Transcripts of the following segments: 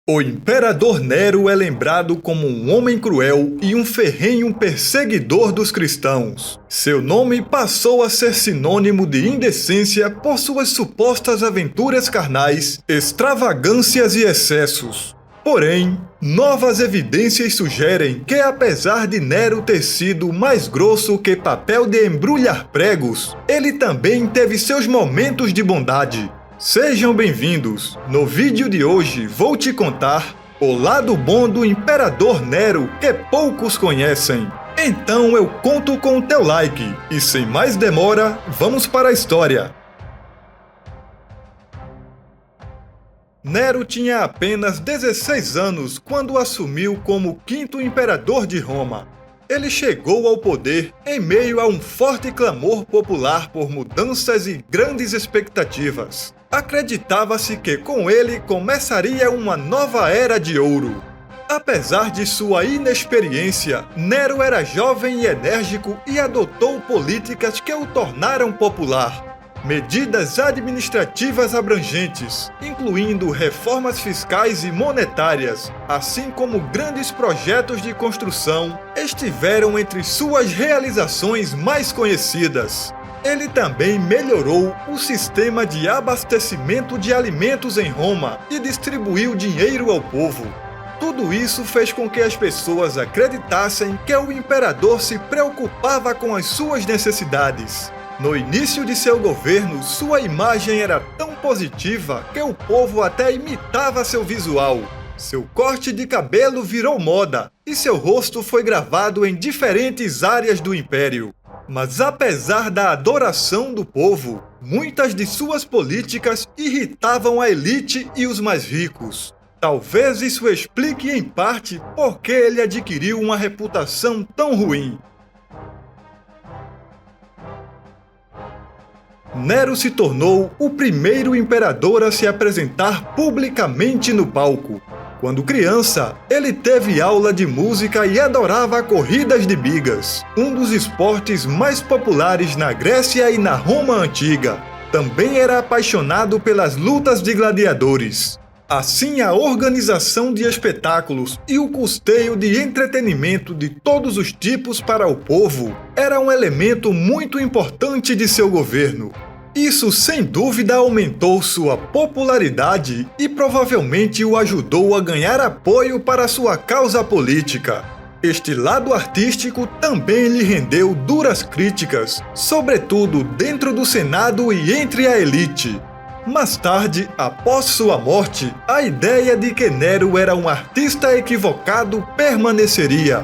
O imperador Nero é lembrado como um homem cruel e um ferrenho perseguidor dos cristãos. Seu nome passou a ser sinônimo de indecência por suas supostas aventuras carnais, extravagâncias e excessos. Porém, novas evidências sugerem que, apesar de Nero ter sido mais grosso que papel de embrulhar pregos, ele também teve seus momentos de bondade. Sejam bem-vindos! No vídeo de hoje vou te contar o lado bom do Imperador Nero que poucos conhecem. Então eu conto com o teu like e sem mais demora, vamos para a história. Nero tinha apenas 16 anos quando assumiu como quinto imperador de Roma. Ele chegou ao poder em meio a um forte clamor popular por mudanças e grandes expectativas. Acreditava-se que com ele começaria uma nova era de ouro. Apesar de sua inexperiência, Nero era jovem e enérgico e adotou políticas que o tornaram popular. Medidas administrativas abrangentes, incluindo reformas fiscais e monetárias, assim como grandes projetos de construção, estiveram entre suas realizações mais conhecidas. Ele também melhorou o sistema de abastecimento de alimentos em Roma e distribuiu dinheiro ao povo. Tudo isso fez com que as pessoas acreditassem que o imperador se preocupava com as suas necessidades. No início de seu governo, sua imagem era tão positiva que o povo até imitava seu visual. Seu corte de cabelo virou moda e seu rosto foi gravado em diferentes áreas do império. Mas apesar da adoração do povo, muitas de suas políticas irritavam a elite e os mais ricos. Talvez isso explique em parte por que ele adquiriu uma reputação tão ruim. Nero se tornou o primeiro imperador a se apresentar publicamente no palco. Quando criança, ele teve aula de música e adorava corridas de bigas, um dos esportes mais populares na Grécia e na Roma antiga. Também era apaixonado pelas lutas de gladiadores. Assim, a organização de espetáculos e o custeio de entretenimento de todos os tipos para o povo era um elemento muito importante de seu governo. Isso, sem dúvida, aumentou sua popularidade e provavelmente o ajudou a ganhar apoio para sua causa política. Este lado artístico também lhe rendeu duras críticas, sobretudo dentro do Senado e entre a elite. Mais tarde, após sua morte, a ideia de que Nero era um artista equivocado permaneceria.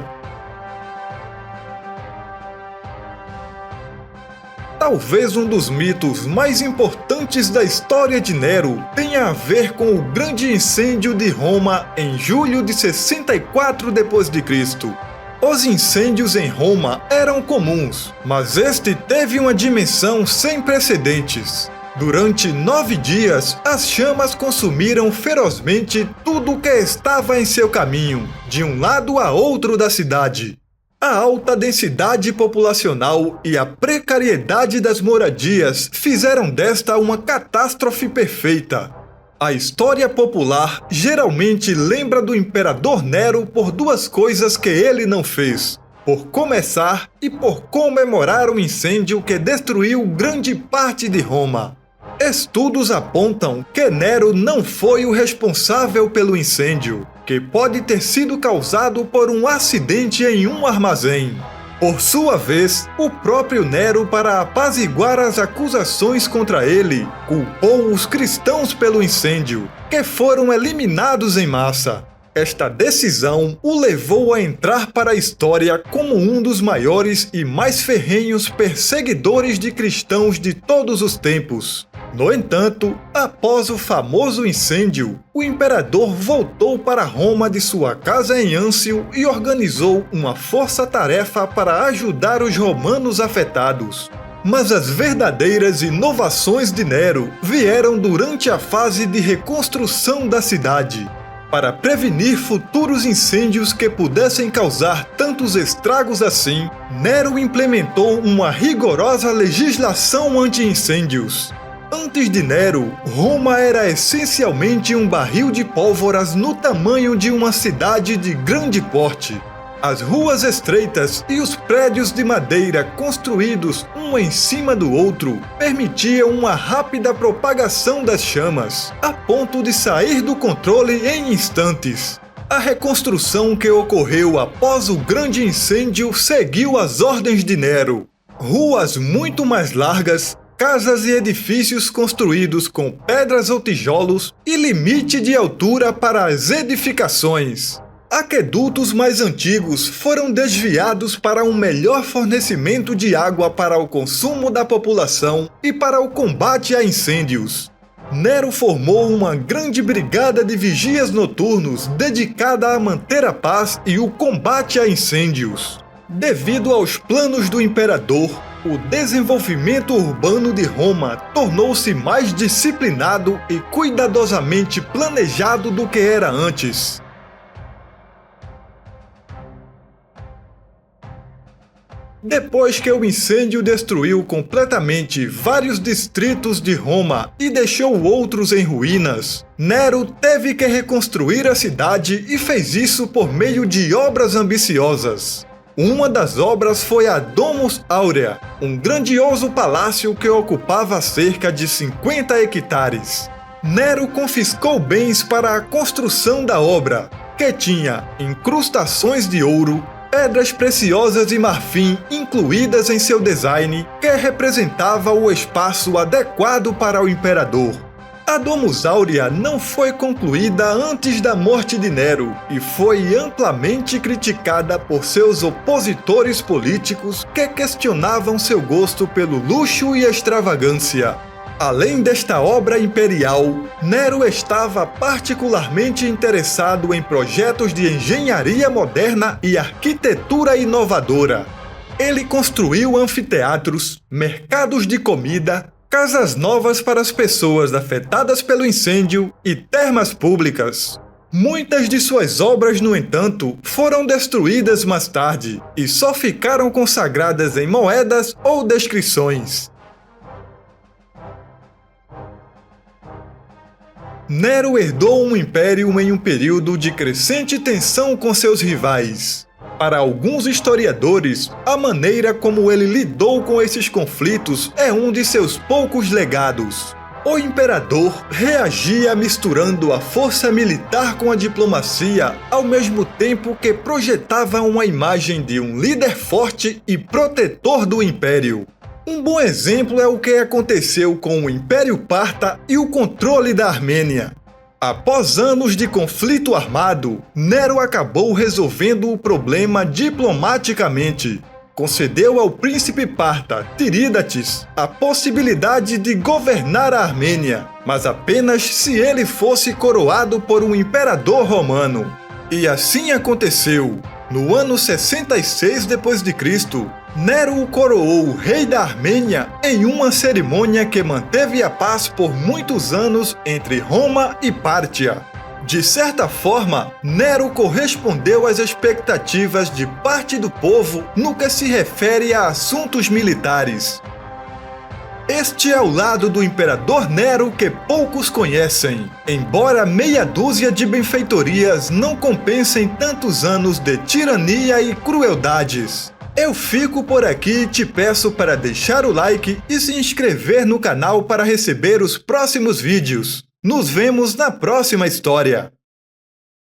Talvez um dos mitos mais importantes da história de Nero tenha a ver com o grande incêndio de Roma em julho de 64 d.C. Os incêndios em Roma eram comuns, mas este teve uma dimensão sem precedentes. Durante 9 dias, as chamas consumiram ferozmente tudo o que estava em seu caminho, de um lado a outro da cidade. A alta densidade populacional e a precariedade das moradias fizeram desta uma catástrofe perfeita. A história popular geralmente lembra do imperador Nero por duas coisas que ele não fez: por começar e por comemorar o incêndio que destruiu grande parte de Roma. Estudos apontam que Nero não foi o responsável pelo incêndio, que pode ter sido causado por um acidente em um armazém. Por sua vez, o próprio Nero, para apaziguar as acusações contra ele, culpou os cristãos pelo incêndio, que foram eliminados em massa. Esta decisão o levou a entrar para a história como um dos maiores e mais ferrenhos perseguidores de cristãos de todos os tempos. No entanto, após o famoso incêndio, o imperador voltou para Roma de sua casa em Âncio e organizou uma força-tarefa para ajudar os romanos afetados. Mas as verdadeiras inovações de Nero vieram durante a fase de reconstrução da cidade. Para prevenir futuros incêndios que pudessem causar tantos estragos assim, Nero implementou uma rigorosa legislação anti-incêndios. Antes de Nero, Roma era essencialmente um barril de pólvoras no tamanho de uma cidade de grande porte. As ruas estreitas e os prédios de madeira construídos um em cima do outro permitiam uma rápida propagação das chamas, a ponto de sair do controle em instantes. A reconstrução que ocorreu após o grande incêndio seguiu as ordens de Nero. Ruas muito mais largas, casas e edifícios construídos com pedras ou tijolos e limite de altura para as edificações. Aquedutos mais antigos foram desviados para um melhor fornecimento de água para o consumo da população e para o combate a incêndios. Nero formou uma grande brigada de vigias noturnos dedicada a manter a paz e o combate a incêndios. Devido aos planos do imperador, o desenvolvimento urbano de Roma tornou-se mais disciplinado e cuidadosamente planejado do que era antes. Depois que o incêndio destruiu completamente vários distritos de Roma e deixou outros em ruínas, Nero teve que reconstruir a cidade e fez isso por meio de obras ambiciosas. Uma das obras foi a Domus Aurea, um grandioso palácio que ocupava cerca de 50 hectares. Nero confiscou bens para a construção da obra, que tinha incrustações de ouro, pedras preciosas e marfim incluídas em seu design, que representava o espaço adequado para o imperador. A Domus Aurea não foi concluída antes da morte de Nero e foi amplamente criticada por seus opositores políticos que questionavam seu gosto pelo luxo e extravagância. Além desta obra imperial, Nero estava particularmente interessado em projetos de engenharia moderna e arquitetura inovadora. Ele construiu anfiteatros, mercados de comida, casas novas para as pessoas afetadas pelo incêndio e termas públicas. Muitas de suas obras, no entanto, foram destruídas mais tarde e só ficaram consagradas em moedas ou descrições. Nero herdou um império em um período de crescente tensão com seus rivais. Para alguns historiadores, a maneira como ele lidou com esses conflitos é um de seus poucos legados. O imperador reagia misturando a força militar com a diplomacia, ao mesmo tempo que projetava uma imagem de um líder forte e protetor do império. Um bom exemplo é o que aconteceu com o Império Parta e o controle da Armênia. Após anos de conflito armado, Nero acabou resolvendo o problema diplomaticamente. Concedeu ao príncipe parta, Tirídates, a possibilidade de governar a Armênia, mas apenas se ele fosse coroado por um imperador romano. E assim aconteceu. No ano 66 d.C., Nero o coroou rei da Armênia em uma cerimônia que manteve a paz por muitos anos entre Roma e Pártia. De certa forma, Nero correspondeu às expectativas de parte do povo no que se refere a assuntos militares. Este é o lado do imperador Nero que poucos conhecem, embora meia dúzia de benfeitorias não compensem tantos anos de tirania e crueldades. Eu fico por aqui e te peço para deixar o like e se inscrever no canal para receber os próximos vídeos. Nos vemos na próxima história!